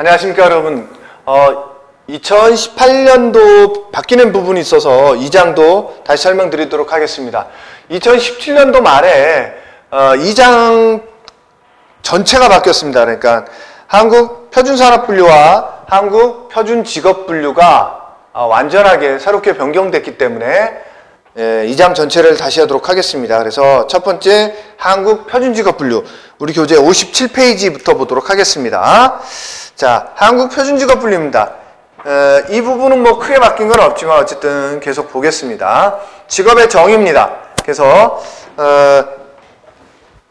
안녕하십니까 여러분. 2018년도 바뀌는 부분이 있어서 2장도 다시 설명드리도록 하겠습니다. 2017년도 말에 2장 전체가 바뀌었습니다. 그러니까 한국표준산업분류와 한국표준직업분류가 완전하게 새롭게 변경됐기 때문에 2장 전체를 다시 하도록 하겠습니다. 그래서 첫 번째 한국표준직업분류, 우리 교재 57페이지부터 보도록 하겠습니다. 자, 한국표준직업분류입니다. 이 부분은 뭐 크게 바뀐 건 없지만 어쨌든 계속 보겠습니다. 직업의 정의입니다. 그래서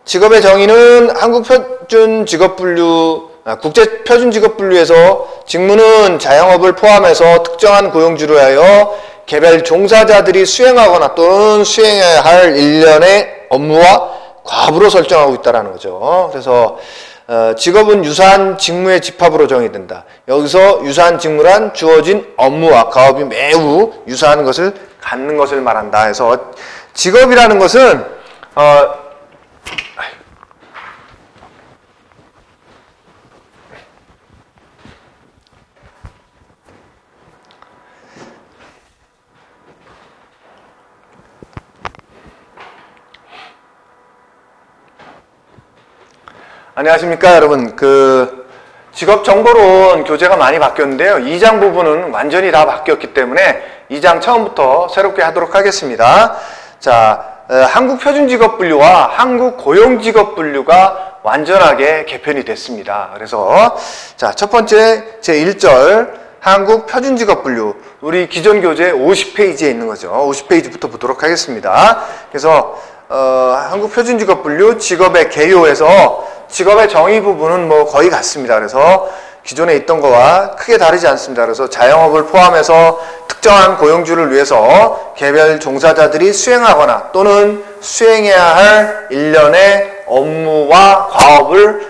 직업의 정의는 한국표준직업분류, 국제표준직업분류에서 직무는 자영업을 포함해서 특정한 고용주로 하여 개별 종사자들이 수행하거나 또는 수행해야 할 일련의 업무와 과업으로 설정하고 있다는 거죠. 그래서 직업은 유사한 직무의 집합으로 정의된다. 여기서 유사한 직무란 주어진 업무와 과업이 매우 유사한 것을 갖는 것을 말한다. 해서 직업이라는 것은 안녕하십니까 여러분. 직업정보론 교재가 많이 바뀌었는데요. 2장 부분은 완전히 다 바뀌었기 때문에 2장 처음부터 새롭게 하도록 하겠습니다. 자, 한국표준직업분류와 한국고용직업분류가 완전하게 개편이 됐습니다. 그래서 자, 첫 번째 제1절 한국표준직업분류, 우리 기존 교재 50페이지에 있는 거죠. 50페이지부터 보도록 하겠습니다. 그래서 한국표준직업분류 직업의 개요에서 직업의 정의 부분은 뭐 거의 같습니다. 그래서 기존에 있던 거와 크게 다르지 않습니다. 그래서 자영업을 포함해서 특정한 고용주를 위해서 개별 종사자들이 수행하거나 또는 수행해야 할 일련의 업무와 과업을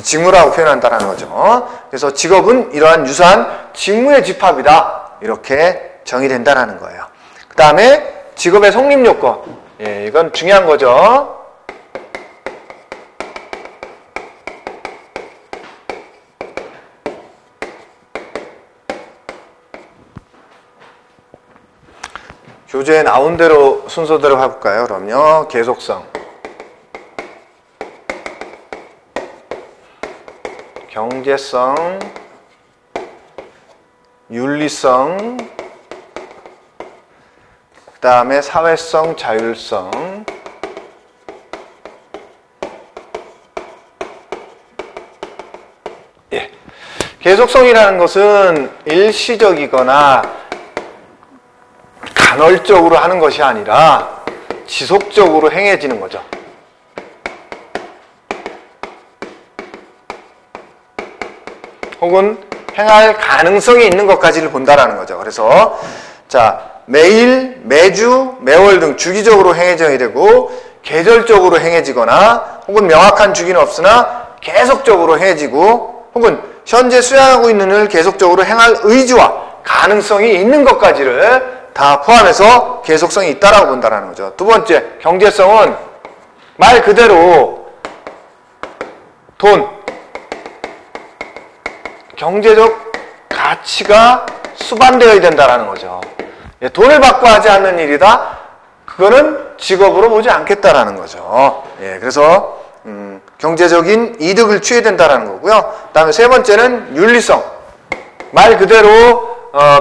직무라고 표현한다는 거죠. 그래서 직업은 이러한 유사한 직무의 집합이다, 이렇게 정의된다는 거예요. 그 다음에 직업의 성립요건, 이건 중요한 거죠. 교재에 나온 대로 순서대로 해볼까요? 그럼요. 계속성, 경제성, 윤리성, 그 다음에 사회성, 자율성, 계속성이라는 것은 일시적이거나 간헐적으로 하는 것이 아니라 지속적으로 행해지는 거죠. 혹은 행할 가능성이 있는 것까지를 본다라는 거죠. 그래서 자, 매일, 매주, 매월 등 주기적으로 행해져야 되고 계절적으로 행해지거나 혹은 명확한 주기는 없으나 계속적으로 행해지고 혹은 현재 수행하고 있는 일을 계속적으로 행할 의지와 가능성이 있는 것까지를 다 포함해서 계속성이 있다라고 본다는 거죠. 두 번째, 경제성은 말 그대로 돈, 경제적 가치가 수반되어야 된다는 거죠. 돈을 받고 하지 않는 일이다, 그거는 직업으로 보지 않겠다라는 거죠. 그래서 경제적인 이득을 취해야 된다는 거고요. 그 다음에 세 번째는 윤리성, 말 그대로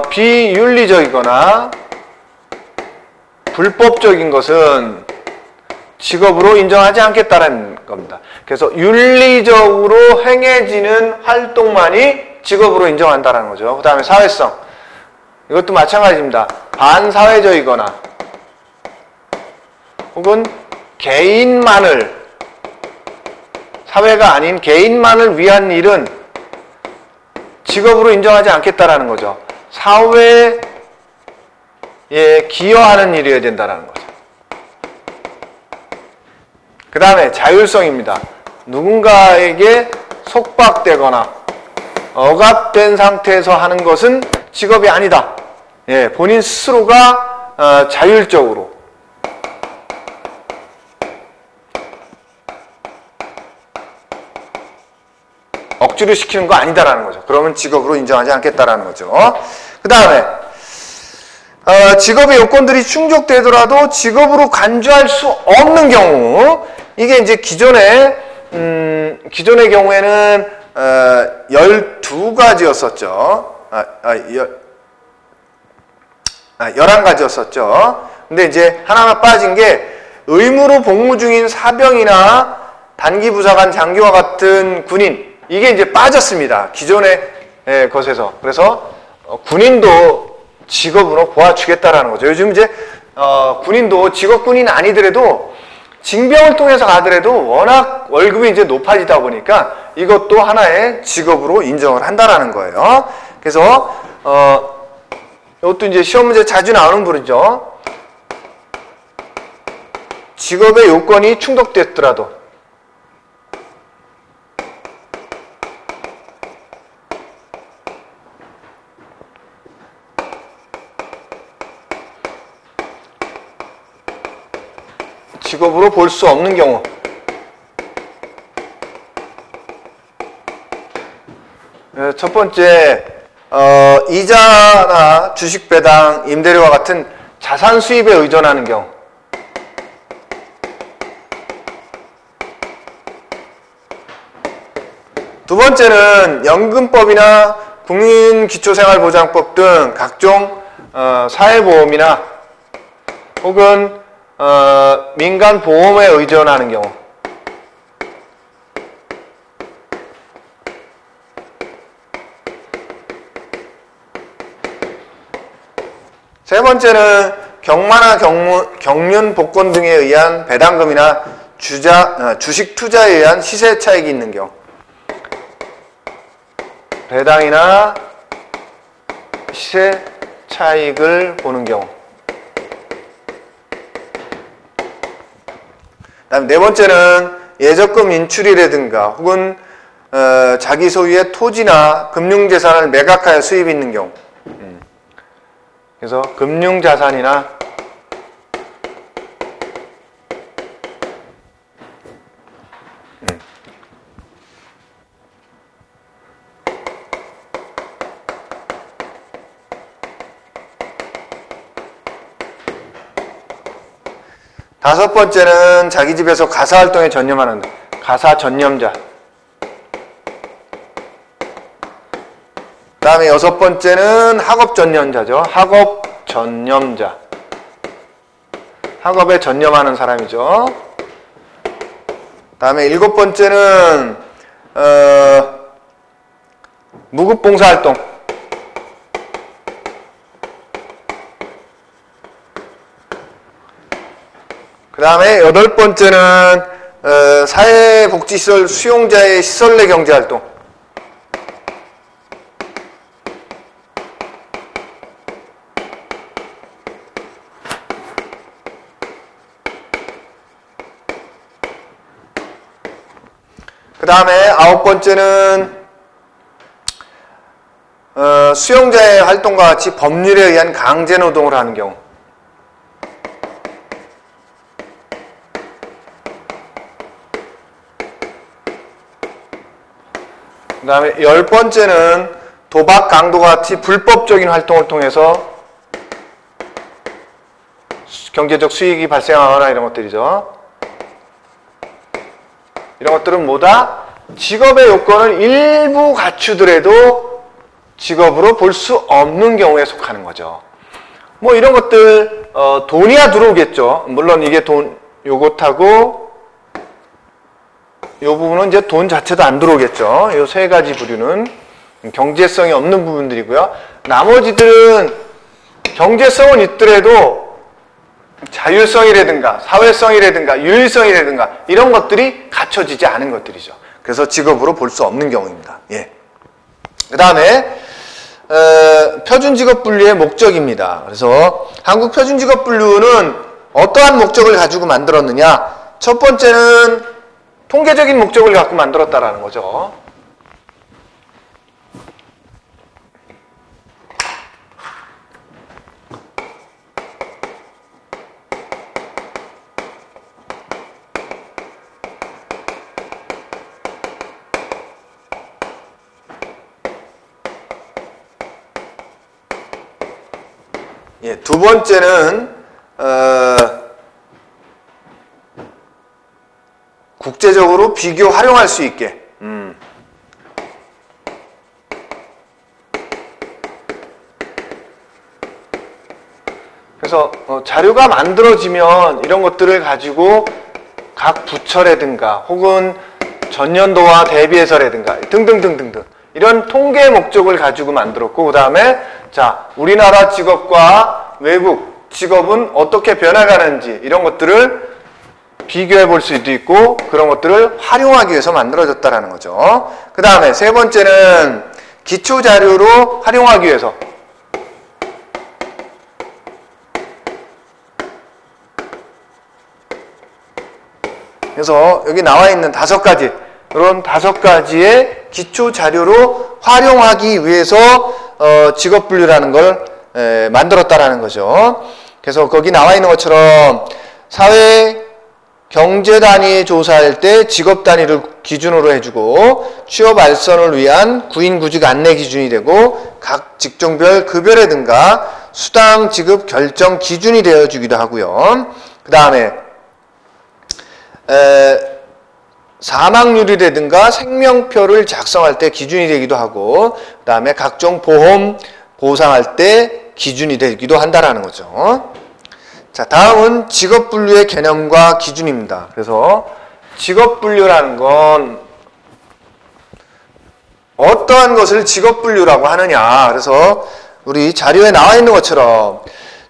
비윤리적이거나 불법적인 것은 직업으로 인정하지 않겠다는 겁니다. 그래서 윤리적으로 행해지는 활동만이 직업으로 인정한다는 거죠. 그 다음에 사회성, 이것도 마찬가지입니다. 반사회적이거나 혹은 개인만을, 사회가 아닌 개인만을 위한 일은 직업으로 인정하지 않겠다라는 거죠. 사회에 기여하는 일이어야 된다는 거죠. 그 다음에 자율성입니다. 누군가에게 속박되거나 억압된 상태에서 하는 것은 직업이 아니다. 본인 스스로가 자율적으로 억지로 시키는 거 아니다라는 거죠. 그러면 직업으로 인정하지 않겠다라는 거죠. 그 다음에 직업의 요건들이 충족되더라도 직업으로 간주할 수 없는 경우, 이게 이제 기존의 경우에는 12가지였었죠. 11가지였었죠. 근데 이제 하나가 빠진 게 의무로 복무 중인 사병이나 단기 부사관 장교와 같은 군인, 이게 이제 빠졌습니다. 기존의 것에서. 그래서 군인도 직업으로 보아주겠다라는 거죠. 요즘 이제 군인도 직업 군인 아니더라도 징병을 통해서 가더라도 워낙 월급이 이제 높아지다 보니까 이것도 하나의 직업으로 인정을 한다라는 거예요. 그래서 이것도 이제 시험 문제 자주 나오는 부분이죠. 직업의 요건이 충족됐더라도 직업으로 볼 수 없는 경우, 첫 번째 이자나 주식 배당, 임대료와 같은 자산 수입에 의존하는 경우, 두 번째는 연금법이나 국민기초생활보장법 등 각종 사회보험이나 혹은 민간 보험에 의존하는 경우, 세 번째는 경마나 경륜 복권 등에 의한 배당금이나 주식 투자에 의한 시세 차익이 있는 경우, 배당이나 시세 차익을 보는 경우. 그다음 네 번째는 예적금 인출이라든가 혹은 자기 소유의 토지나 금융재산을 매각하여 수입이 있는 경우. 그래서 금융자산이나 다섯 번째는 자기 집에서 가사활동에 전념하는 가사전념자. 그 다음에 여섯 번째는 학업전념자죠. 학업전념자. 학업에 전념하는 사람이죠. 그 다음에 일곱 번째는 무급봉사활동. 그 다음에 여덟 번째는 사회복지시설 수용자의 시설 내 경제활동. 그 다음에 아홉 번째는 수용자의 활동과 같이 법률에 의한 강제노동을 하는 경우. 그 다음에 열 번째는 도박, 강도와 같이 불법적인 활동을 통해서 경제적 수익이 발생하거나 이런 것들이죠. 이런 것들은 뭐다? 직업의 요건을 일부 갖추더라도 직업으로 볼 수 없는 경우에 속하는 거죠. 뭐 이런 것들 돈이야 들어오겠죠. 물론 이게 돈 요것하고 이 부분은 이제 돈 자체도 안 들어오겠죠. 이 세 가지 부류는 경제성이 없는 부분들이고요. 나머지들은 경제성은 있더라도 자율성이라든가 사회성이라든가 유일성이라든가 이런 것들이 갖춰지지 않은 것들이죠. 그래서 직업으로 볼 수 없는 경우입니다. 예. 그 다음에 표준직업분류의 목적입니다. 그래서 한국 표준직업분류는 어떠한 목적을 가지고 만들었느냐? 첫 번째는 통계적인 목적을 갖고 만들었다라는 거죠. 예, 두 번째는 국제적으로 비교 활용할 수 있게. 그래서 자료가 만들어지면 이런 것들을 가지고 각 부처라든가 혹은 전년도와 대비해서라든가 등등등등등 이런 통계 목적을 가지고 만들었고, 그 다음에 자, 우리나라 직업과 외국 직업은 어떻게 변해가는지 이런 것들을 비교해 볼 수도 있고 그런 것들을 활용하기 위해서 만들어졌다라는 거죠. 그 다음에 세 번째는 기초 자료로 활용하기 위해서. 그래서 여기 나와 있는 5가지, 이런 5가지의 기초 자료로 활용하기 위해서 직업 분류라는 걸 만들었다라는 거죠. 그래서 거기 나와 있는 것처럼 사회 경제 단위 조사할 때 직업 단위를 기준으로 해주고, 취업 알선을 위한 구인 구직 안내 기준이 되고, 각 직종별 급여라든가 수당 지급 결정 기준이 되어주기도 하고요. 그 다음에 사망률이라든가 생명표를 작성할 때 기준이 되기도 하고, 그 다음에 각종 보험 보상할 때 기준이 되기도 한다라는 거죠. 자, 다음은 직업분류의 개념과 기준입니다. 그래서 직업분류라는 건 어떠한 것을 직업분류라고 하느냐. 그래서 우리 자료에 나와 있는 것처럼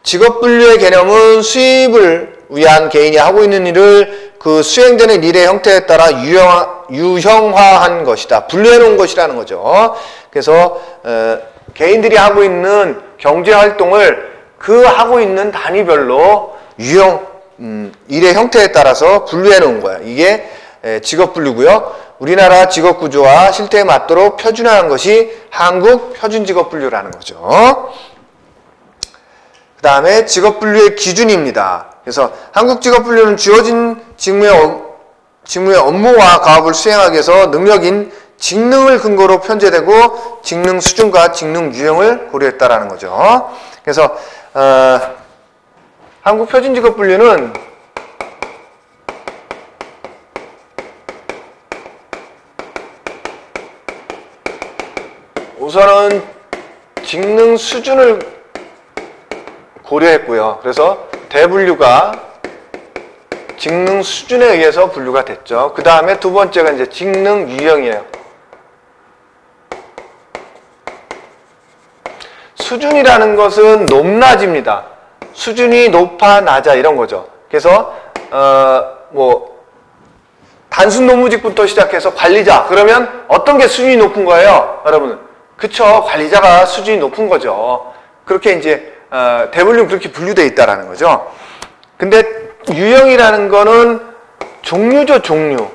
직업분류의 개념은 수입을 위한 개인이 하고 있는 일을 그 수행되는 일의 형태에 따라 유형화한 것이다. 분류해 놓은 것이라는 거죠. 그래서 개인들이 하고 있는 경제활동을 그 하고 있는 단위별로 일의 형태에 따라서 분류해 놓은 거야. 이게 직업분류고요. 우리나라 직업구조와 실태에 맞도록 표준화한 것이 한국 표준직업분류라는 거죠. 그 다음에 직업분류의 기준입니다. 그래서 한국 직업분류는 주어진 직무의 업무와 가업을 수행하기 위해서 능력인 직능을 근거로 편제되고 직능 수준과 직능 유형을 고려했다라는 거죠. 그래서 한국 표준직업분류는 우선은 직능 수준을 고려했고요. 그래서 대분류가 직능 수준에 의해서 분류가 됐죠. 그 다음에 두 번째가 이제 직능 유형이에요. 수준이라는 것은 높낮입니다. 수준이 높아 낮아 이런 거죠. 그래서 단순 노무직부터 시작해서 관리자, 그러면 어떤 게 수준이 높은 거예요, 여러분? 그쵸, 관리자가 수준이 높은 거죠. 그렇게 이제 대분류 그렇게 분류되어 있다라는 거죠. 근데 유형이라는 거는 종류죠, 종류.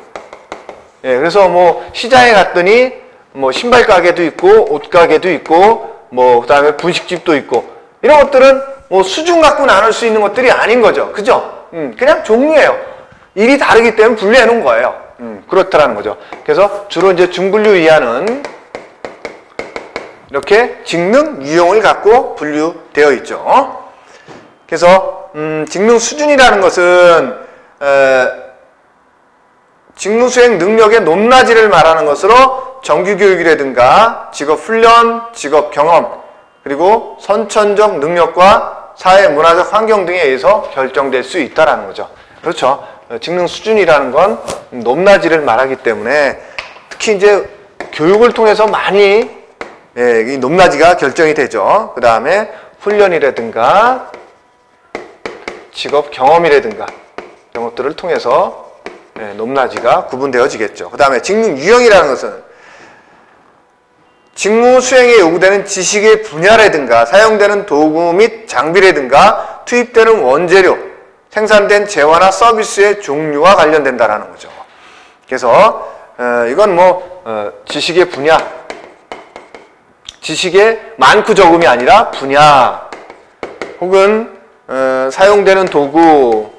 예, 그래서 시장에 갔더니 신발 가게도 있고 옷 가게도 있고 그다음에 분식집도 있고, 이런 것들은 수준 갖고 나눌 수 있는 것들이 아닌 거죠. 그죠? 그냥 종류예요. 일이 다르기 때문에 분류해 놓은 거예요. 그렇다라는 거죠. 그래서 주로 이제 중분류 이하는 이렇게 직능, 유형을 갖고 분류되어 있죠. 그래서 직능 수준이라는 것은 직무 수행 능력의 높낮이를 말하는 것으로 정규교육이라든가 직업훈련, 직업경험, 그리고 선천적 능력과 사회 문화적 환경 등에 의해서 결정될 수 있다는 거죠. 그렇죠. 직능 수준이라는 건 높낮이를 말하기 때문에 특히 이제 교육을 통해서 많이 이 높낮이가 결정이 되죠. 그 다음에 훈련이라든가 직업 경험이라든가 이런 것들을 통해서 높낮이가 구분되어지겠죠. 그 다음에 직능 유형이라는 것은 직무 수행에 요구되는 지식의 분야라든가 사용되는 도구 및 장비라든가 투입되는 원재료, 생산된 재화나 서비스의 종류와 관련된다라는 거죠. 그래서 이건 지식의 분야, 지식의 많고 적음이 아니라 분야, 혹은 사용되는 도구,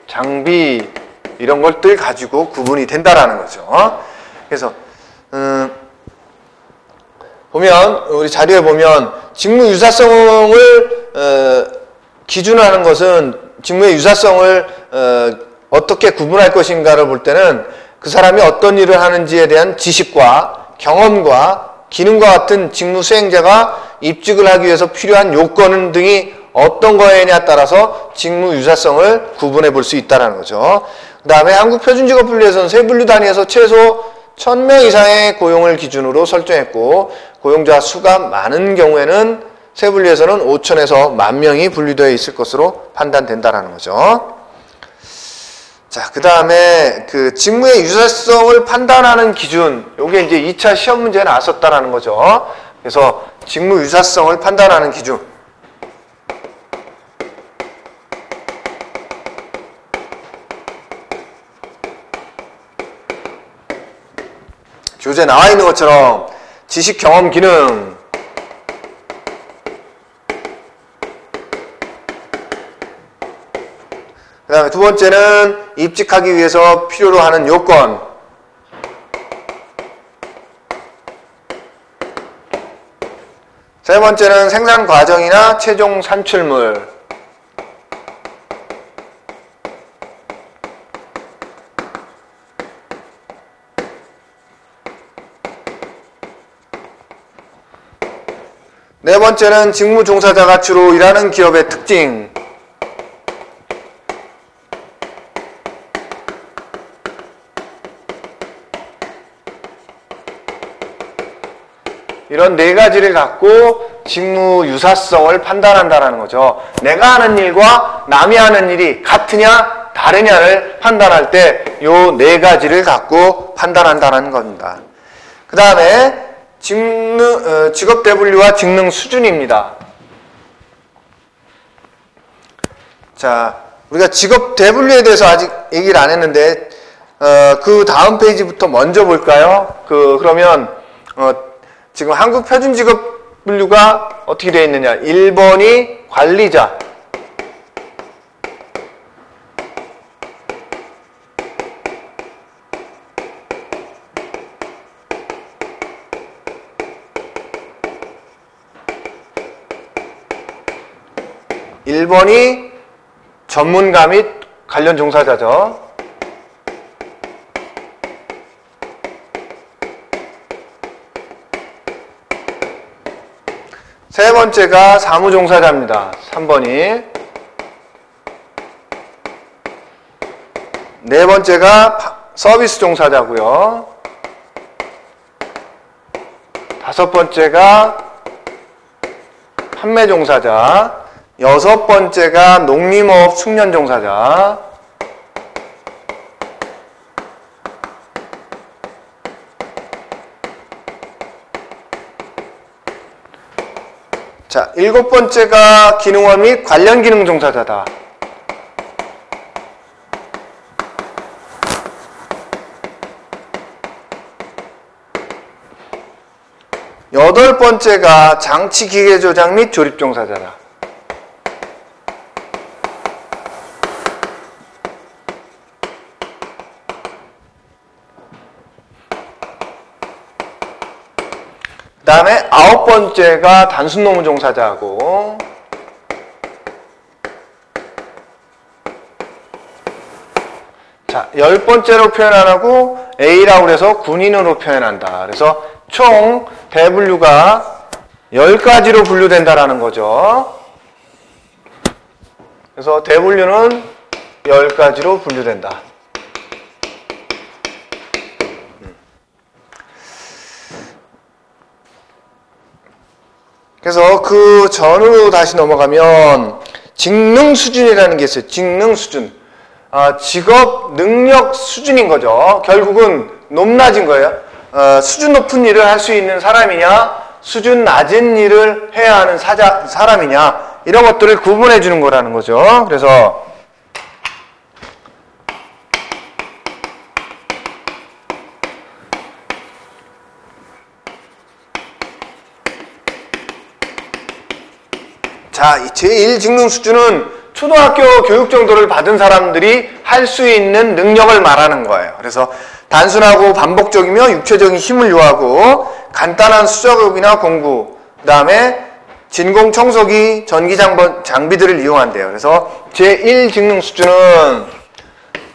장비, 이런 것들 가지고 구분이 된다라는 거죠. 그래서 보면 우리 자료에 보면 직무 유사성을 기준하는 것은 직무의 유사성을 어떻게 구분할 것인가를 볼 때는 그 사람이 어떤 일을 하는지에 대한 지식과 경험과 기능과 같은 직무 수행자가 입직을 하기 위해서 필요한 요건 등이 어떤 거에냐에 따라서 직무 유사성을 구분해 볼 수 있다는 거죠. 그 다음에 한국표준직업분류에서는 세 분류 단위에서 최소 1000명 이상의 고용을 기준으로 설정했고, 고용자 수가 많은 경우에는 세 분류에서는 5000에서 10,000명이 분류되어 있을 것으로 판단된다는 거죠. 자, 그 다음에 그 직무의 유사성을 판단하는 기준, 요게 이제 2차 시험 문제에 나왔었다는 거죠. 그래서 직무 유사성을 판단하는 기준. 교재에 나와 있는 것처럼 지식, 경험, 기능, 그 다음에 두 번째는 입직하기 위해서 필요로 하는 요건, 세 번째는 생산 과정이나 최종 산출물, 네 번째는 직무 종사자가 주로 일하는 기업의 특징, 이런 네 가지를 갖고 직무 유사성을 판단한다는 거죠. 내가 하는 일과 남이 하는 일이 같으냐 다르냐를 판단할 때 요 네 가지를 갖고 판단한다는 겁니다. 그 다음에 직업 대분류와 직능 수준입니다. 자, 우리가 직업 대분류에 대해서 아직 얘기를 안 했는데 그 다음 페이지부터 먼저 볼까요? 그러면 지금 한국 표준 직업 분류가 어떻게 되어 있느냐? 1번이 관리자, (1번이) 전문가 및 관련 종사자죠. 세 번째가 사무종사자입니다. 3번이. 네 번째가 서비스 종사자고요. 다섯 번째가 판매 종사자. 여섯 번째가 농림업 숙련 종사자. 자, 일곱 번째가 기능원 및 관련 기능 종사자다. 여덟 번째가 장치 기계 조작 및 조립 종사자다. 그 다음에 아홉 번째가 단순 노무 종사자고, 자, 열 번째로 표현 안 하고 A라고 해서 군인으로 표현한다. 그래서 총 대분류가 10가지로 분류된다라는 거죠. 그래서 대분류는 10가지로 분류된다. 그래서 그 전으로 다시 넘어가면 직능 수준이라는 게 있어요. 직능 수준. 직업 능력 수준인 거죠. 결국은 높낮인 거예요. 수준 높은 일을 할 수 있는 사람이냐, 수준 낮은 일을 해야 하는 사람이냐, 이런 것들을 구분해 주는 거라는 거죠. 그래서 자, 제1 직능 수준은 초등학교 교육 정도를 받은 사람들이 할 수 있는 능력을 말하는 거예요. 그래서 단순하고 반복적이며 육체적인 힘을 요하고 간단한 수작업이나 공구, 그 다음에 진공 청소기, 전기 장비들을 이용한대요. 그래서 제1 직능 수준은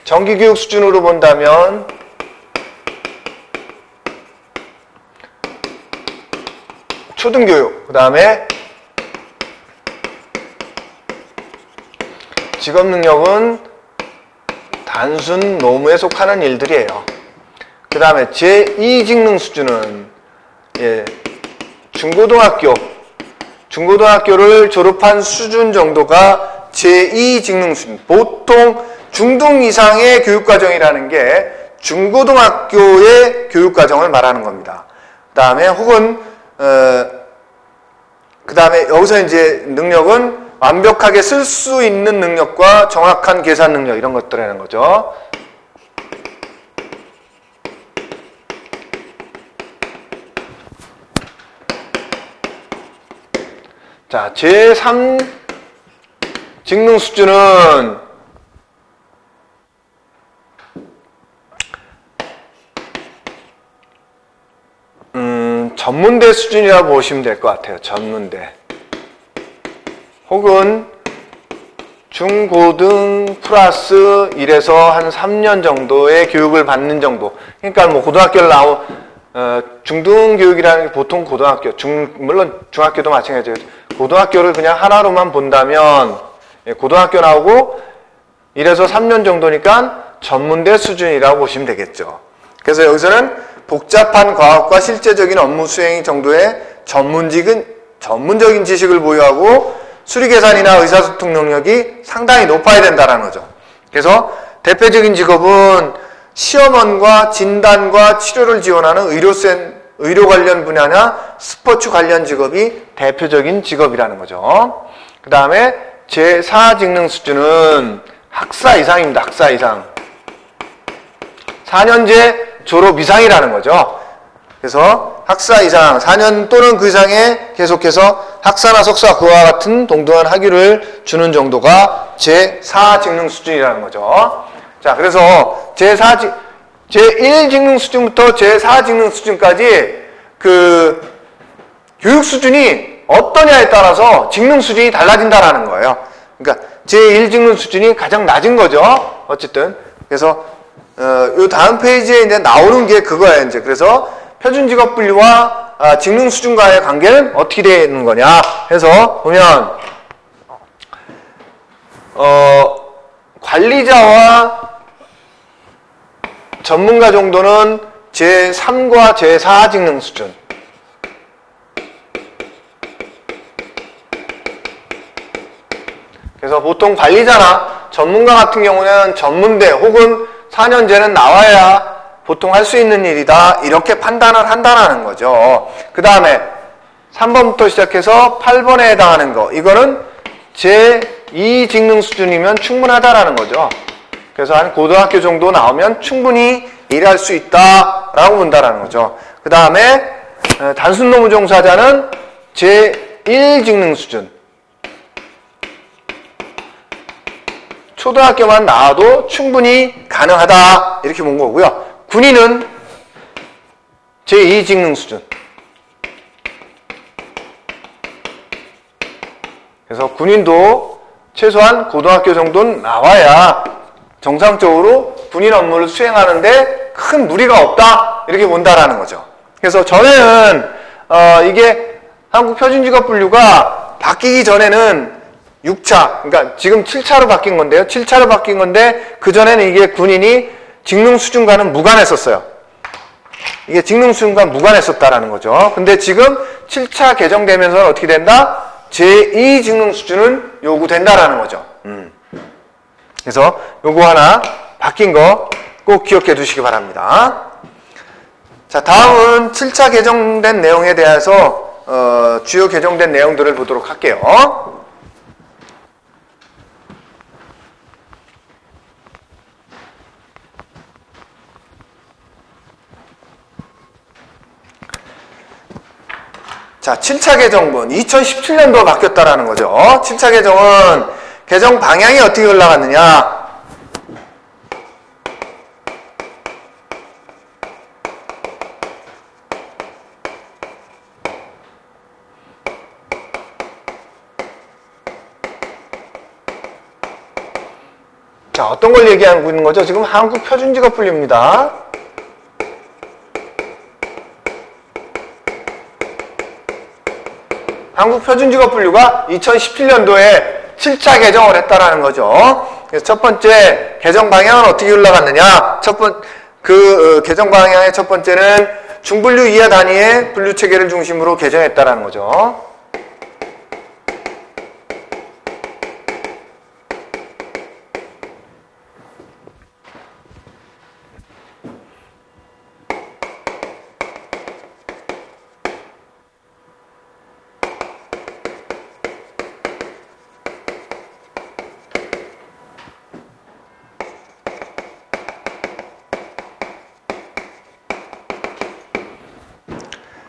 정기교육 수준으로 본다면 초등교육, 그 다음에 직업능력은 단순 노무에 속하는 일들이에요. 그 다음에 제2 직능 수준은 중고등학교를 졸업한 수준 정도가 제2 직능 수준. 보통 중등 이상의 교육과정이라는 게 중고등학교의 교육과정을 말하는 겁니다. 그 다음에 혹은 그 다음에 여기서 이제 능력은 완벽하게 쓸 수 있는 능력과 정확한 계산 능력 이런 것들이라는 거죠. 자, 제3 직능 수준은 전문대 수준이라고 보시면 될 것 같아요. 전문대. 혹은 중고등 플러스 1에서 한 3년 정도의 교육을 받는 정도. 그러니까 뭐 고등학교를 중등 교육이라는 게 보통 고등학교, 물론 중학교도 마찬가지예요. 고등학교를 그냥 하나로만 본다면 고등학교 나오고 1에서 3년 정도니까 전문대 수준이라고 보시면 되겠죠. 그래서 여기서는 복잡한 과학과 실제적인 업무 수행 정도의 전문적인 지식을 보유하고 수리계산이나 의사소통 능력이 상당히 높아야 된다는 거죠. 그래서 대표적인 직업은 시험원과 진단과 치료를 지원하는 의료 관련 분야나 스포츠 관련 직업이 대표적인 직업이라는 거죠. 그 다음에 제4 직능 수준은 학사 이상입니다. 학사 이상. 4년제 졸업 이상이라는 거죠. 그래서 학사 이상, 4년 또는 그 이상에 계속해서 학사나 석사 그와 같은 동등한 학위를 주는 정도가 제4 직능 수준이라는 거죠. 자, 그래서 제1 직능 수준부터 제4 직능 수준까지 그 교육 수준이 어떠냐에 따라서 직능 수준이 달라진다라는 거예요. 그러니까 제1 직능 수준이 가장 낮은 거죠. 어쨌든. 그래서 요 다음 페이지에 이제 나오는 게 그거예요. 이제 그래서 표준 직업 분류와 직능 수준과의 관계는 어떻게 되는 거냐 해서 보면 관리자와 전문가 정도는 제3과 제4 직능 수준. 그래서 보통 관리자나 전문가 같은 경우는 전문대 혹은 4년제는 나와야 보통 할 수 있는 일이다. 이렇게 판단을 한다는 거죠. 그 다음에 3번부터 시작해서 8번에 해당하는 거. 이거는 제2 직능 수준이면 충분하다라는 거죠. 그래서 한 고등학교 정도 나오면 충분히 일할 수 있다라고 본다라는 거죠. 그 다음에 단순 노무 종사자는 제1 직능 수준. 초등학교만 나와도 충분히 가능하다 이렇게 본 거고요. 군인은 제2 직능 수준. 그래서 군인도 최소한 고등학교 정도는 나와야 정상적으로 군인 업무를 수행하는데 큰 무리가 없다 이렇게 본다라는 거죠. 그래서 전에는 이게 한국표준직업분류가 바뀌기 전에는 6차, 그러니까 지금 7차로 바뀐 건데요. 7차로 바뀐 건데 그전에는 이게 군인이 직능 수준과는 무관했었어요. 이게 직능 수준과 무관했었다라는 거죠. 근데 지금 7차 개정되면서 어떻게 된다? 제2 직능 수준은 요구된다라는 거죠. 그래서 요거 하나 바뀐 거 꼭 기억해 두시기 바랍니다. 자, 다음은 7차 개정된 내용에 대해서 주요 개정된 내용들을 보도록 할게요. 자, 7차 개정분 2017년도가 바뀌었다라는 거죠. 7차 개정은 개정 방향이 어떻게 올라갔느냐? 자, 어떤 걸 얘기하고 있는 거죠? 지금 한국표준직업분류입니다. 한국표준직업분류가 2017년도에 7차 개정을 했다라는 거죠. 그래서 첫 번째 개정 방향은 어떻게 올라갔느냐? 개정 방향의 첫 번째는 중분류 이하 단위의 분류 체계를 중심으로 개정했다라는 거죠.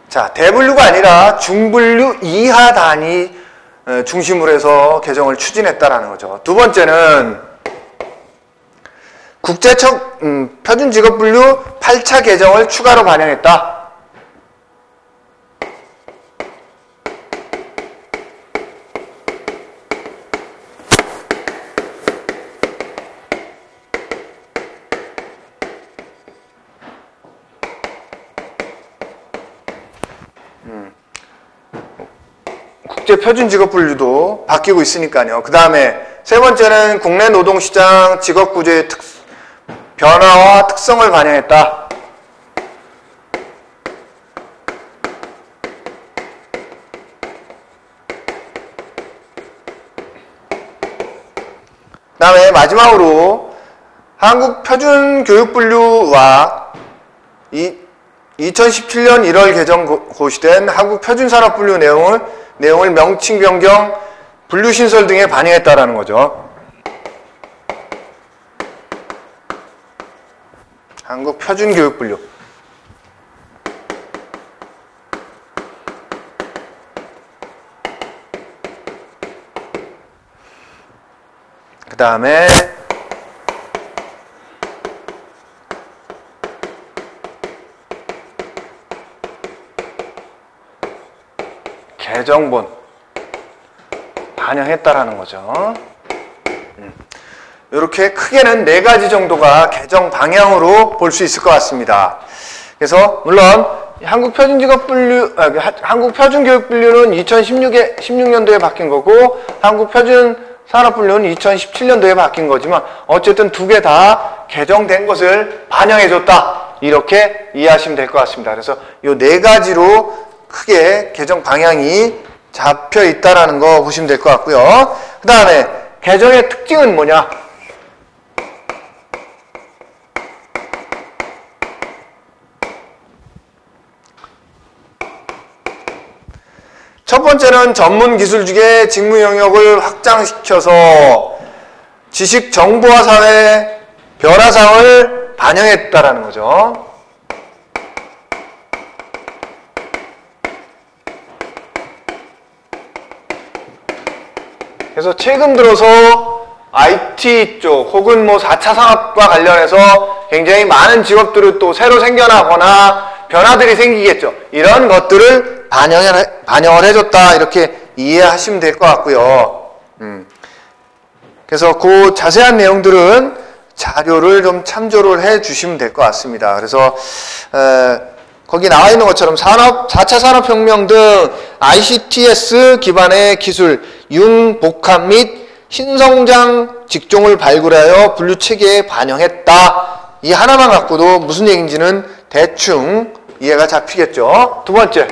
자, 대분류가 아니라 중분류 이하 단위 중심으로 해서 개정을 추진했다라는 거죠. 두 번째는 국제적 표준직업분류 8차 개정을 추가로 반영했다. 국제표준직업분류도 바뀌고 있으니까요. 그 다음에 세 번째는 국내 노동시장 직업구조의 변화와 특성을 반영했다. 그 다음에 마지막으로 한국표준교육분류와 2017년 1월 개정 고시된 한국표준산업분류 내용을 명칭 변경, 분류 신설 등에 반영했다라는 거죠. 한국표준교육분류. 그 다음에 개정본 반영했다라는 거죠. 이렇게 크게는 4가지 정도가 개정 방향으로 볼 수 있을 것 같습니다. 그래서 물론 한국표준교육분류는 2016년도에 바뀐 거고 한국표준산업분류는 2017년도에 바뀐 거지만 어쨌든 두 개 다 개정된 것을 반영해줬다. 이렇게 이해하시면 될 것 같습니다. 그래서 이 4가지로 크게 개정 방향이 잡혀 있다라는 거 보시면 될 것 같고요. 그 다음에 개정의 특징은 뭐냐? 첫 번째는 전문기술직의 직무 영역을 확장시켜서 지식 정보화 사회 변화상을 반영했다라는 거죠. 그래서 최근 들어서 IT 쪽 혹은 뭐 4차 산업과 관련해서 굉장히 많은 직업들이 또 새로 생겨나거나 변화들이 생기겠죠. 이런 것들을 반영을 해줬다. 이렇게 이해하시면 될 것 같고요. 그래서 그 자세한 내용들은 자료를 좀 참조를 해 주시면 될 것 같습니다. 그래서 거기 나와 있는 것처럼 4차 산업혁명 등 ICTS 기반의 기술, 융복합 및 신성장 직종을 발굴하여 분류체계에 반영했다. 이 하나만 갖고도 무슨 얘기인지는 대충 이해가 잡히겠죠. 두 번째,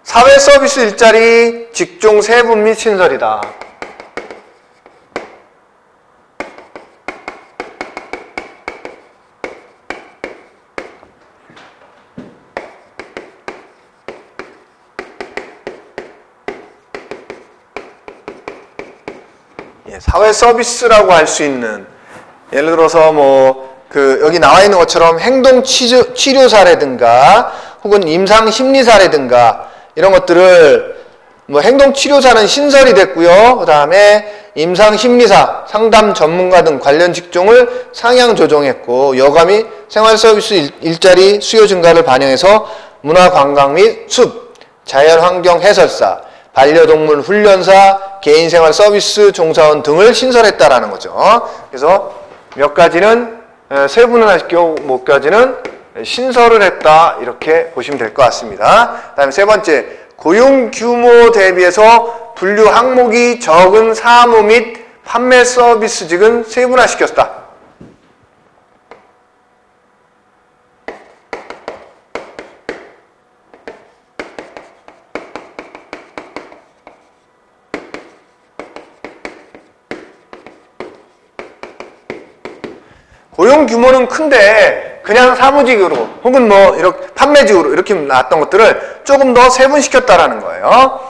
사회서비스 일자리 직종 세분 및 신설이다. 사회 서비스라고 할 수 있는, 예를 들어서 여기 나와 있는 것처럼 행동 치료사라든가 혹은 임상 심리사라든가 이런 것들을 행동 치료사는 신설이 됐고요. 그 다음에 임상 심리사, 상담 전문가 등 관련 직종을 상향 조정했고, 여가 및 생활 서비스 일자리 수요 증가를 반영해서 문화 관광 및 숲, 자연환경 해설사, 반려동물 훈련사, 개인생활 서비스 종사원 등을 신설했다라는 거죠. 그래서 몇 가지는 세분은 하시고 몇 가지는 신설을 했다 이렇게 보시면 될 것 같습니다. 그 다음에 세 번째, 고용 규모 대비해서 분류 항목이 적은 사무 및 판매 서비스직은 세분화시켰다. 고용 규모는 큰데 그냥 사무직으로 혹은 뭐 이렇게 판매직으로 이렇게 나왔던 것들을 조금 더 세분시켰다라는 거예요.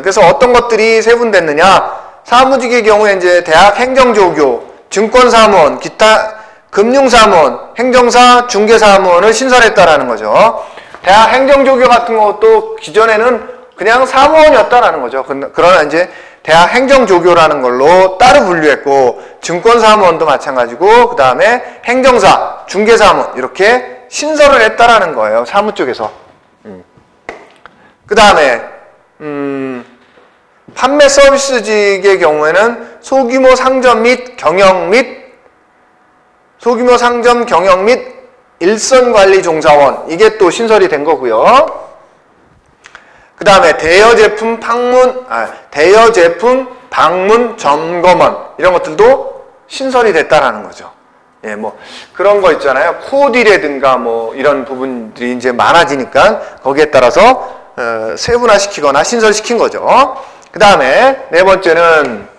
그래서 어떤 것들이 세분됐느냐? 사무직의 경우에 이제 대학 행정조교, 증권사무원, 기타 금융사무원, 행정사, 중개사무원을 신설했다라는 거죠. 대학 행정조교 같은 것도 기존에는 그냥 사무원이었다라는 거죠. 그러나 이제 대학 행정조교라는 걸로 따로 분류했고, 증권사무원도 마찬가지고, 그 다음에 행정사, 중개사무원 이렇게 신설을 했다라는 거예요. 사무 쪽에서. 그 다음에 판매 서비스직의 경우에는 소규모 상점 및 경영 및 일선 관리 종사원, 이게 또 신설이 된 거고요. 그 다음에 대여제품 방문 점검원, 이런 것들도 신설이 됐다라는 거죠. 예, 뭐 그런 거 있잖아요. 코디라든가 뭐 이런 부분들이 이제 많아지니까 거기에 따라서 세분화시키거나 신설시킨 거죠. 그 다음에 네 번째는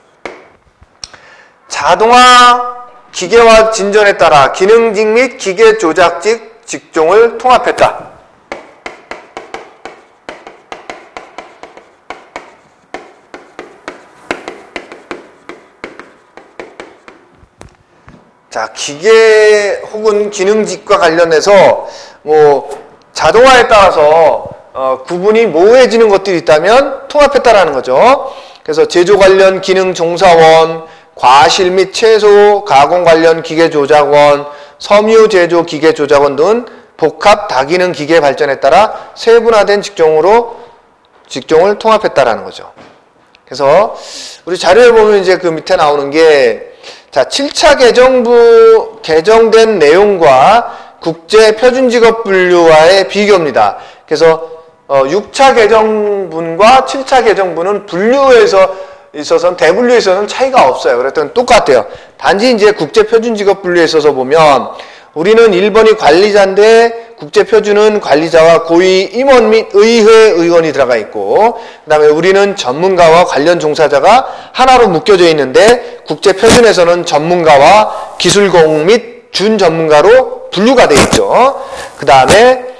자동화 기계화 진전에 따라 기능직 및 기계 조작직 직종을 통합했다. 자, 기계 혹은 기능직과 관련해서 뭐 자동화에 따라서 구분이 모호해지는 것들이 있다면 통합했다라는 거죠. 그래서 제조 관련 기능 종사원, 과실 및 채소 가공 관련 기계 조작원, 섬유 제조 기계 조작원 등 복합 다기능 기계 발전에 따라 세분화된 직종을 통합했다라는 거죠. 그래서 우리 자료에 보면 이제 그 밑에 나오는 게, 자, 7차 개정부 개정된 내용과 국제 표준직업 분류와의 비교입니다. 그래서 6차 개정분과 7차 개정분은 분류에서 있어서는, 대분류에 있어서는 차이가 없어요. 그랬더니 똑같아요. 단지 이제 국제 표준직업 분류에 있어서 보면 우리는 1번이 관리자인데 국제표준은 관리자와 고위 임원 및 의회 의원이 들어가 있고, 그 다음에 우리는 전문가와 관련 종사자가 하나로 묶여져 있는데, 국제표준에서는 전문가와 기술공 및 준전문가로 분류가 되어 있죠. 그 다음에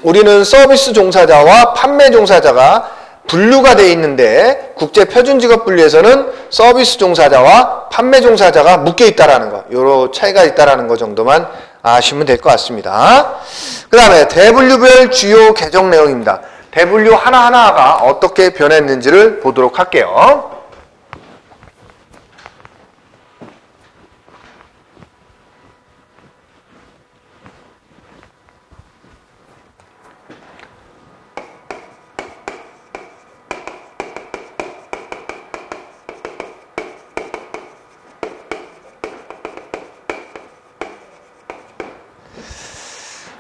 우리는 서비스 종사자와 판매 종사자가 분류가 되어 있는데, 국제표준직업 분류에서는 서비스 종사자와 판매 종사자가 묶여 있다라는 거, 요런 차이가 있다라는 거 정도만 아시면 될 것 같습니다. 그 다음에 대분류별 주요 개정 내용입니다. 대분류 하나하나가 어떻게 변했는지를 보도록 할게요.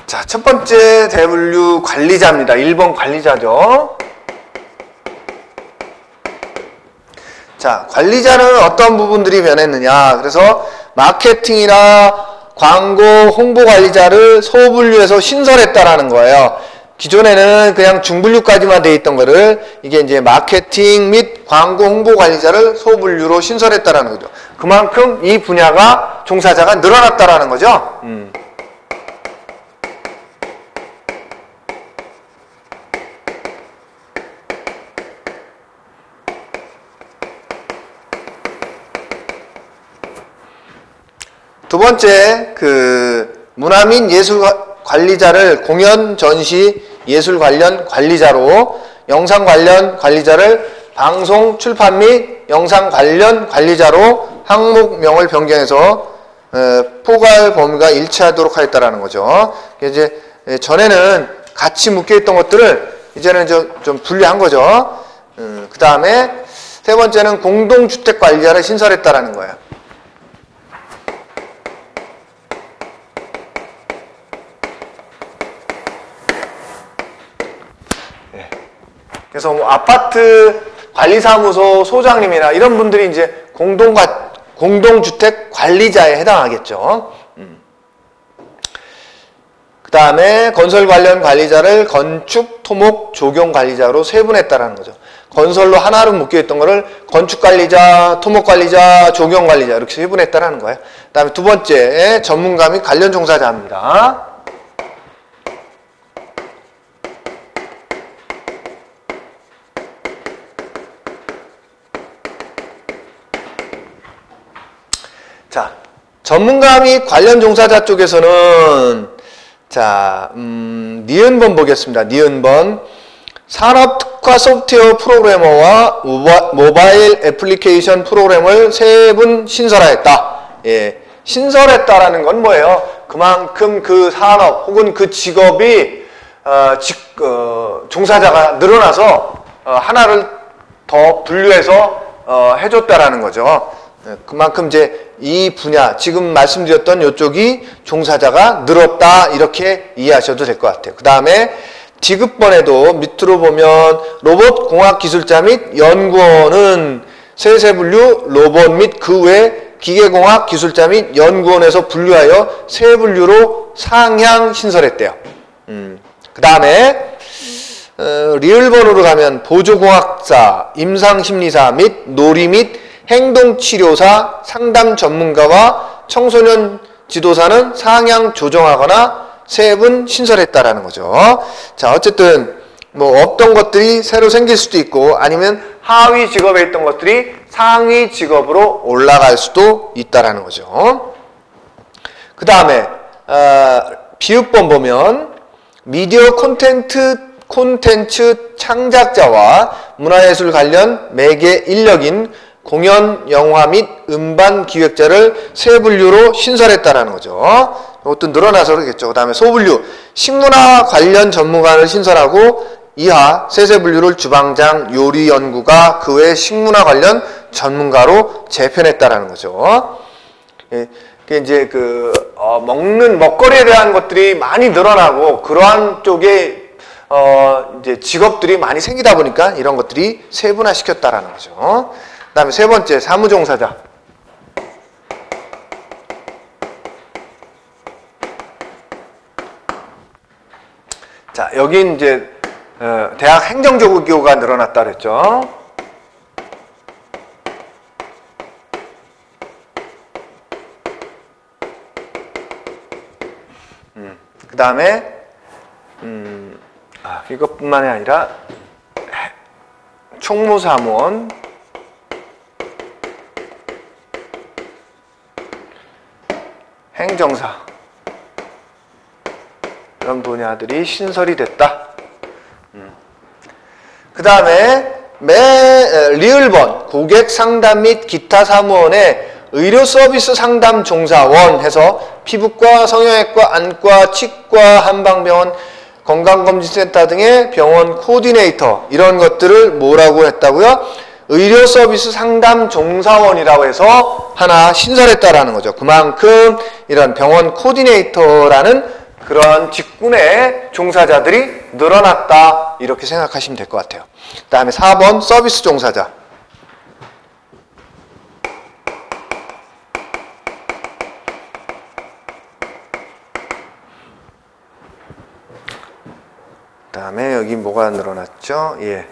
자, 첫 번째 대분류 관리자입니다. 1번 관리자죠. 자, 관리자는 어떤 부분들이 변했느냐. 그래서 마케팅이나 광고, 홍보 관리자를 소분류해서 신설했다라는 거예요. 기존에는 그냥 중분류까지만 돼 있던 거를 이게 이제 마케팅 및 광고, 홍보 관리자를 소분류로 신설했다라는 거죠. 그만큼 이 분야가 종사자가 늘어났다라는 거죠. 두 번째, 문화 및 예술 관리자를 공연, 전시, 예술 관련 관리자로, 영상 관련 관리자를 방송, 출판 및 영상 관련 관리자로 항목명을 변경해서 포괄 범위가 일치하도록 하였다라는 거죠. 이제 전에는 같이 묶여 있던 것들을 이제는 좀 분리한 거죠. 그 다음에 세 번째는 공동주택관리자를 신설했다라는 거예요. 그래서 뭐 아파트 관리사무소 소장님이나 이런 분들이 이제 공동주택 관리자에 해당하겠죠. 그 다음에 건설 관련 관리자를 건축, 토목, 조경 관리자로 세분했다라는 거죠. 건설로 하나로 묶여있던 거를 건축 관리자, 토목 관리자, 조경 관리자 이렇게 세분했다라는 거예요. 그 다음에 두 번째 전문가 및 관련 종사자입니다. 자, 전문가 및 관련 종사자 쪽에서는 자, 니은번 보겠습니다. 니은번. 산업특화 소프트웨어 프로그래머와 모바일 애플리케이션 프로그램을 세 분 신설하였다. 예. 신설했다라는 건 뭐예요? 그만큼 그 산업 혹은 그 직업이, 종사자가 늘어나서, 하나를 더 분류해서, 해줬다라는 거죠. 그만큼 이제 이 분야, 지금 말씀드렸던 이쪽이 종사자가 늘었다 이렇게 이해하셔도 될 것 같아요. 그 다음에 디귿번에도 밑으로 보면 로봇공학기술자 및 연구원은 세세 분류, 로봇 및 그 외 기계공학기술자 및 연구원에서 분류하여 세 분류로 상향 신설했대요. 그 다음에 리을번으로 가면 보조공학사, 임상심리사 및 놀이 및 행동치료사, 상담 전문가와 청소년 지도사는 상향 조정하거나 세 분 신설했다라는 거죠. 자, 어쨌든 뭐 없던 것들이 새로 생길 수도 있고 아니면 하위 직업에 있던 것들이 상위 직업으로 올라갈 수도 있다라는 거죠. 그 다음에 비읍번 보면 미디어 콘텐츠 창작자와 문화예술 관련 매개 인력인 공연, 영화 및 음반 기획자를 세 분류로 신설했다라는 거죠. 이것도 늘어나서 그러겠죠. 그 다음에 소분류, 식문화 관련 전문가를 신설하고 이하 세세 분류를 주방장, 요리 연구가 그 외 식문화 관련 전문가로 재편했다라는 거죠. 그게 이제 먹는 먹거리에 대한 것들이 많이 늘어나고 그러한 쪽에 이제 직업들이 많이 생기다 보니까 이런 것들이 세분화 시켰다라는 거죠. 그 다음에 세 번째, 사무종사자. 자, 여기 이제, 대학 행정조교가 늘어났다 그랬죠. 그 다음에, 이것뿐만이 아니라, 총무사무원, 행정사 이런 분야들이 신설이 됐다. 그 다음에 리을번 고객 상담 및 기타 사무원의 의료 서비스 상담 종사원 해서 피부과, 성형외과, 안과, 치과, 한방병원, 건강검진센터 등의 병원 코디네이터 이런 것들을 뭐라고 했다고요? 의료 서비스 상담 종사원이라고 해서 하나 신설했다라는 거죠. 그만큼 이런 병원 코디네이터라는 그런 직군의 종사자들이 늘어났다 이렇게 생각하시면 될 것 같아요. 그 다음에 4번 서비스 종사자. 그 다음에 여기 뭐가 늘어났죠? 예.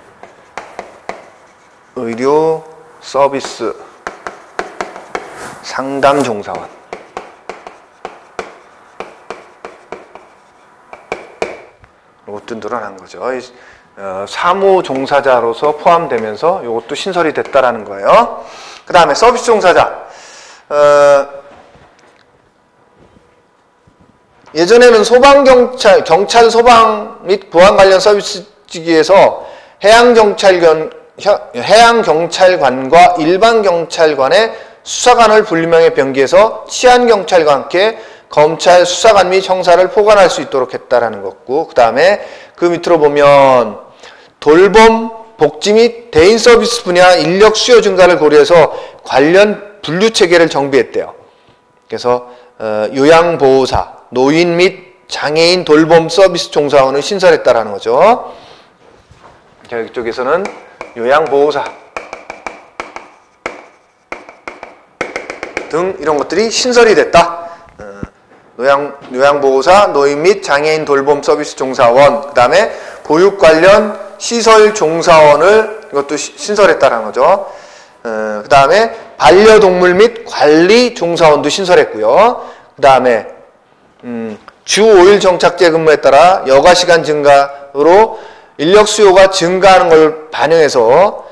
의료 서비스 상담 종사원. 이것도 늘어난 거죠. 사무 종사자로서 포함되면서 이것도 신설이 됐다라는 거예요. 그 다음에 서비스 종사자. 예전에는 소방경찰, 경찰, 소방 및 보안 관련 서비스직에서 해양경찰관과 일반경찰관의 수사관을 분류명에 변기해서 치안경찰과 함께 검찰, 수사관 및 형사를 포괄할 수 있도록 했다라는 거고, 그 다음에 그 밑으로 보면 돌봄, 복지 및 대인 서비스 분야 인력 수요 증가를 고려해서 관련 분류 체계를 정비했대요. 그래서 요양보호사, 노인 및 장애인 돌봄 서비스 종사원을 신설했다라는 거죠. 이쪽에서는 요양보호사 등 이런 것들이 신설이 됐다. 요양보호사, 노인 및 장애인 돌봄 서비스 종사원, 그 다음에 보육 관련 시설 종사원을 이것도 신설했다는 거죠. 그 다음에 반려동물 및 관리 종사원도 신설했고요. 그 다음에 주 5일 정착제 근무에 따라 여가 시간 증가로 인력 수요가 증가하는 걸 반영해서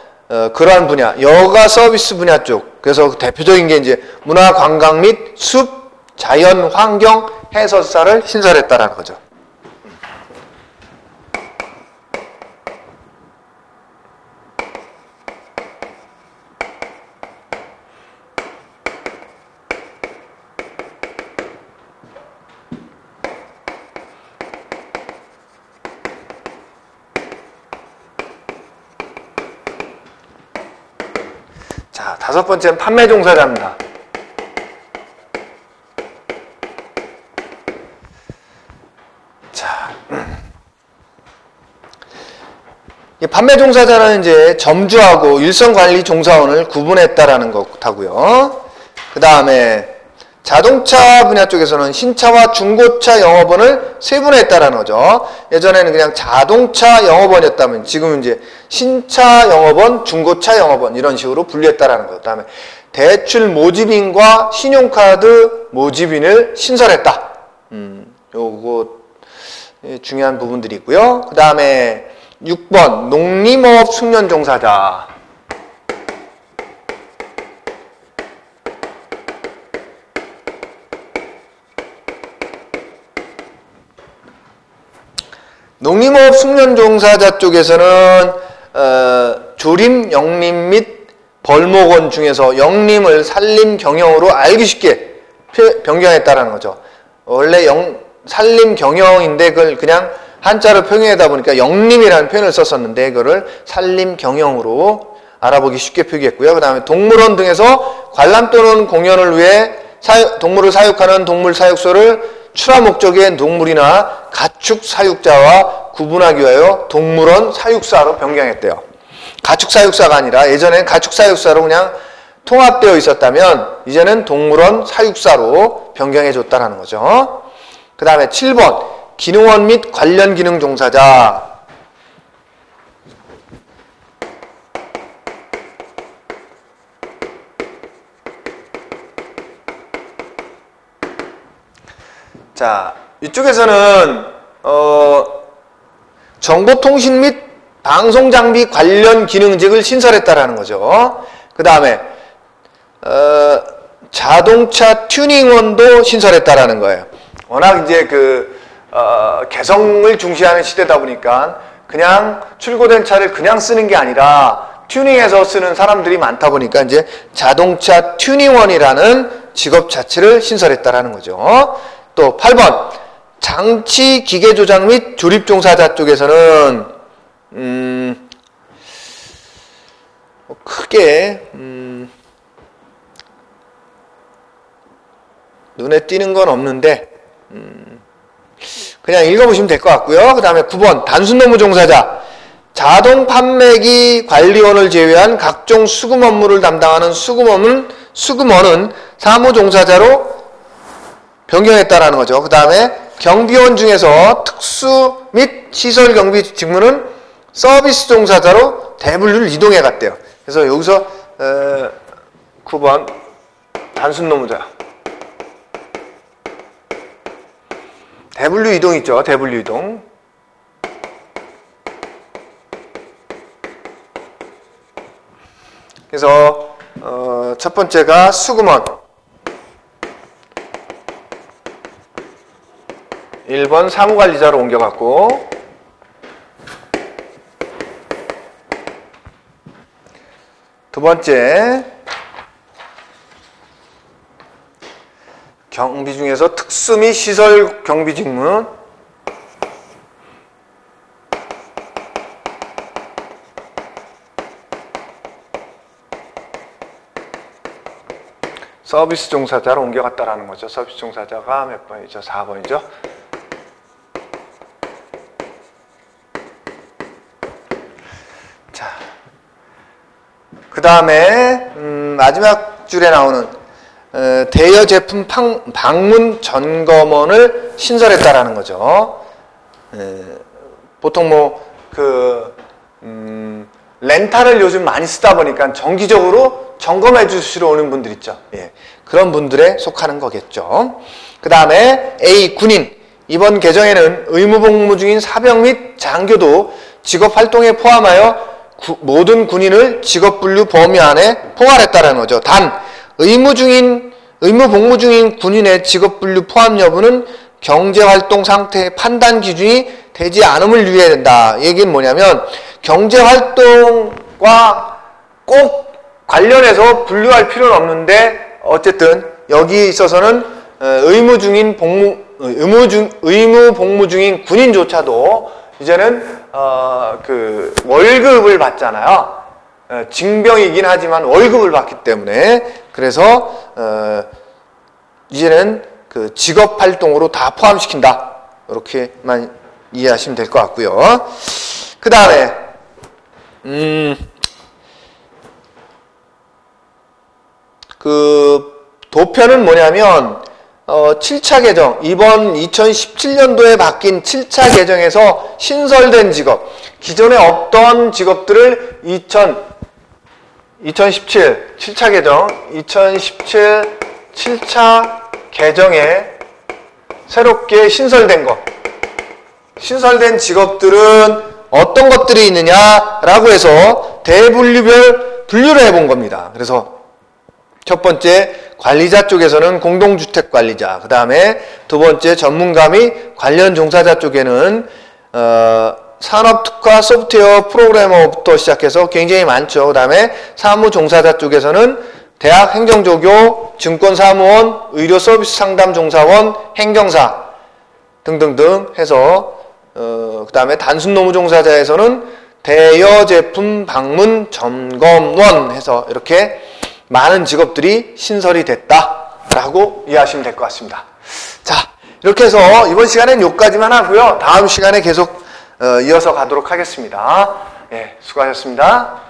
그러한 분야, 여가 서비스 분야 쪽, 그래서 대표적인 게 이제 문화 관광 및 숲 자연 환경 해설사를 신설했다라는 거죠. 자, 다섯 번째는 판매 종사자입니다. 자, 이 판매 종사자는 이제 점주하고 일선 관리 종사원을 구분했다라는 것하고요. 그 다음에 자동차 분야 쪽에서는 신차와 중고차 영업원을 세분화했다라는 거죠. 예전에는 그냥 자동차 영업원이었다면 지금은 이제 신차 영업원, 중고차 영업원 이런 식으로 분류했다라는 것. 그다음에 대출 모집인과 신용카드 모집인을 신설했다. 요거 중요한 부분들이 있고요. 그다음에 6번 농림업 숙련 종사자. 농림업 숙련 종사자 쪽에서는 조림, 영림 및 벌목원 중에서 영림을 산림 경영으로 알기 쉽게 변경했다라는 거죠. 원래 산림 경영인데 그걸 그냥 한자로 표현하다 보니까 영림이라는 표현을 썼었는데 그거를 산림 경영으로 알아보기 쉽게 표기했고요. 그 다음에 동물원 등에서 관람 또는 공연을 위해 동물을 사육하는 동물 사육소를 출하 목적의 동물이나 가축 사육자와 구분하기 위하여 동물원 사육사로 변경했대요. 가축 사육사가 아니라 예전에는 가축 사육사로 그냥 통합되어 있었다면 이제는 동물원 사육사로 변경해 줬다는 거죠. 그 다음에 7번 기능원 및 관련 기능 종사자. 자, 이쪽에서는 정보통신 및 방송장비 관련 기능직을 신설했다라는 거죠. 그 다음에 자동차 튜닝원도 신설했다라는 거예요. 워낙 이제 개성을 중시하는 시대다 보니까 그냥 출고된 차를 그냥 쓰는 게 아니라 튜닝해서 쓰는 사람들이 많다 보니까 이제 자동차 튜닝원이라는 직업 자체를 신설했다라는 거죠. 또 8번 장치 기계 조작 및 조립 종사자 쪽에서는 크게 눈에 띄는 건 없는데 그냥 읽어보시면 될 것 같고요. 그 다음에 9번 단순 노무 종사자. 자동 판매기 관리원을 제외한 각종 수금 업무를 담당하는 수금원은 사무 종사자로 변경했다라는 거죠. 그 다음에 경비원 중에서 특수 및 시설 경비 직무는 서비스 종사자로 대분류를 이동해 갔대요. 그래서 여기서 9번 단순 노무자. 대분류 이동 있죠. 대분류 이동. 그래서 첫 번째가 수금원. 1번 사무관리자로 옮겨갔고, 두 번째 경비 중에서 특수 및 시설 경비 직무. 서비스 종사자로 옮겨갔다라는 거죠. 서비스 종사자가 몇 번이죠? 4번이죠. 자, 그 다음에 마지막 줄에 나오는 대여 제품 방문 점검원을 신설했다라는 거죠. 보통 뭐 렌탈을 요즘 많이 쓰다 보니까 정기적으로 점검해 주시러 오는 분들 있죠. 예, 그런 분들에 속하는 거겠죠. 그 다음에 A. 군인. 이번 개정에는 의무복무 중인 사병 및 장교도 직업활동에 포함하여 모든 군인을 직업분류 범위 안에 포괄했다는 거죠. 단 의무복무 중인 군인의 직업분류 포함 여부는 경제활동 상태의 판단 기준이 되지 않음을 유의해야 된다. 얘기는 뭐냐면 경제활동과 꼭 관련해서 분류할 필요는 없는데 어쨌든 여기에 있어서는 의무복무 중인 군인조차도 이제는 그 월급을 받잖아요. 징병이긴 하지만 월급을 받기 때문에 그래서 이제는 그 직업활동으로 다 포함시킨다. 이렇게만 이해하시면 될 것 같고요. 그 다음에 그 도표는 뭐냐면 7차 개정, 이번 2017년도에 바뀐 7차 개정에서 신설된 직업, 기존에 없던 직업들을 2017 7차 개정, 2017 7차 개정에 새롭게 신설된 것, 신설된 직업들은 어떤 것들이 있느냐라고 해서 대분류별 분류를 해본 겁니다. 그래서 첫 번째 관리자 쪽에서는 공동주택 관리자, 그 다음에 두 번째 전문가 및 관련 종사자 쪽에는 산업특화 소프트웨어 프로그래머부터 시작해서 굉장히 많죠. 그 다음에 사무종사자 쪽에서는 대학 행정조교, 증권사무원, 의료서비스 상담종사원, 행정사 등등등 해서 그 다음에 단순노무종사자에서는 대여제품 방문 점검원 해서 이렇게 많은 직업들이 신설이 됐다라고 이해하시면 될 것 같습니다. 자, 이렇게 해서 이번 시간엔 여기까지만 하고요. 다음 시간에 계속 이어서 가도록 하겠습니다. 예, 수고하셨습니다.